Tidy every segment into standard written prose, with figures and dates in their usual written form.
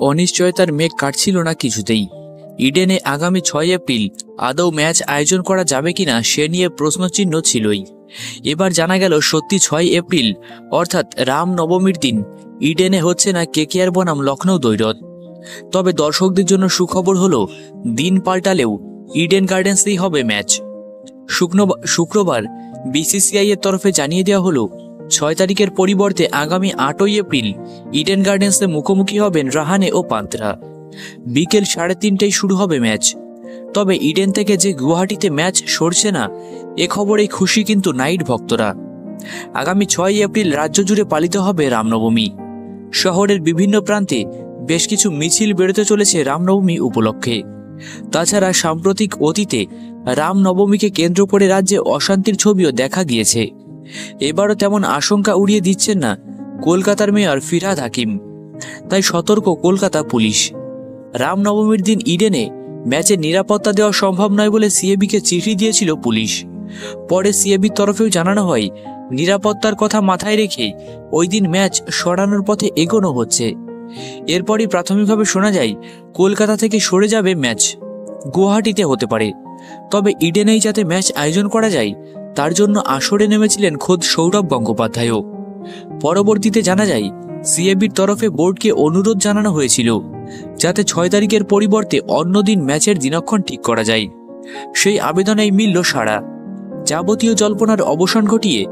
অনিশ্চয়তার মেঘ কাটছিল না কিছুতেই। ইডেনে আগামী 6 এপ্রিল আদৌ ম্যাচ আয়োজন করা যাবে কিনা সে নিয়ে প্রশ্নচিহ্ন ছিলই। এবার জানা গেল সত্যি 6 এপ্রিল অর্থাৎ রামনবমীর দিন ইডেনে হচ্ছে না কেকেআর বনাম লখনৌ দ্বৈরথ। তবে দর্শকদের জন্য সুখবর হলো দিন পাল্টালেও ইডেন গার্ডেন্সেই হবে ম্যাচ। শুক্রবার বিসিসিআই এর তরফে জানিয়ে দেওয়া হলো 6 তারিখের পরিবর্তে আগামী 8ই এপ্রিল ইডেন গার্ডেন্সে মুখোমুখি হবেন রাহানে ও পান্থরা। বিকেল 3:30টায় শুরু হবে ম্যাচ। তবে ইডেন থেকে যে গুয়াহাটিতে ম্যাচ সরছে না এ খবরেই খুশি কিন্তু নাইট ভক্তরা। আগামী 6 এপ্রিল রাজ্য জুড়ে পালিত হবে রামনবমী। শহরের বিভিন্ন প্রান্তে বেশ কিছু মিছিল বেরোতে চলেছে রামনবমী উপলক্ষে। তাছাড়া সাম্প্রতিক অতীতে রামনবমীকে কেন্দ্র করে রাজ্যে অশান্তির ছবিও দেখা গিয়েছে। এবারও তেমন আশঙ্কা উড়িয়ে দিচ্ছেন না কলকাতার মেয়র ফিরহাদ হাকিম। তাই সতর্ক কলকাতা পুলিশ। রামনবমীর দিন ইডেনে ম্যাচের নিরাপত্তা দেওয়া সম্ভব নয় বলে সিএবিকে চিঠি দিয়েছিল পুলিশ। পরে সিএবির তরফেও জানানো হয় নিরাপত্তার কথা মাথায় রেখে ওই দিন ম্যাচ সরানোর পথে এগোনো হচ্ছে। এরপরই প্রাথমিকভাবে শোনা যায় কলকাতা থেকে সরে যাবে ম্যাচ, গুয়াহাটিতে হতে পারে। তবে ইডেনেই যাতে ম্যাচ আয়োজন করা যায় তার জন্য আসরে নেমেছিলেন খোদ সৌরভ গঙ্গোপাধ্যায়ও। পরবর্তীতে জানা যায় সিএবির তরফে বোর্ডকে অনুরোধ জানানো হয়েছিল যাতে 6 তারিখের পরিবর্তে অন্যদিন ম্যাচের দিনক্ষণ ঠিক করা যায়। সেই আবেদনেই মিলল সাড়া। যাবতীয় জল্পনার অবসান ঘটিয়ে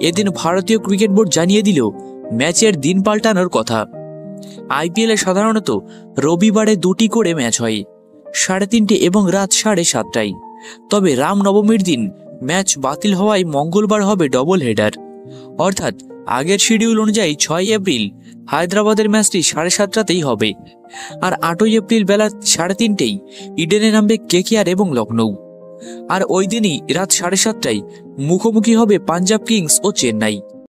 এদিন ভারতীয় ক্রিকেট বোর্ড জানিয়ে দিল ম্যাচের দিন পাল্টানোর কথা। আইপিএলে সাধারণত রবিবারে 2টি করে ম্যাচ হয়, 3:30 এবং রাত 7:30টায়। তবে রামনবমীর দিন ম্যাচ বাতিল হওয়ায় মঙ্গলবার হবে ডবল হেডার। অর্থাৎ আগের শিডিউল অনুযায়ী 6 এপ্রিল হায়দ্রাবাদের ম্যাচটি 7:30টাতেই হবে, আর 8ই এপ্রিল বেলা 3:30টায় ইডেনে নামবে কেকেআর এবং লখনৌ। আর ওই দিনই রাত 7:30টায় মুখোমুখি হবে পাঞ্জাব কিংস ও চেন্নাই।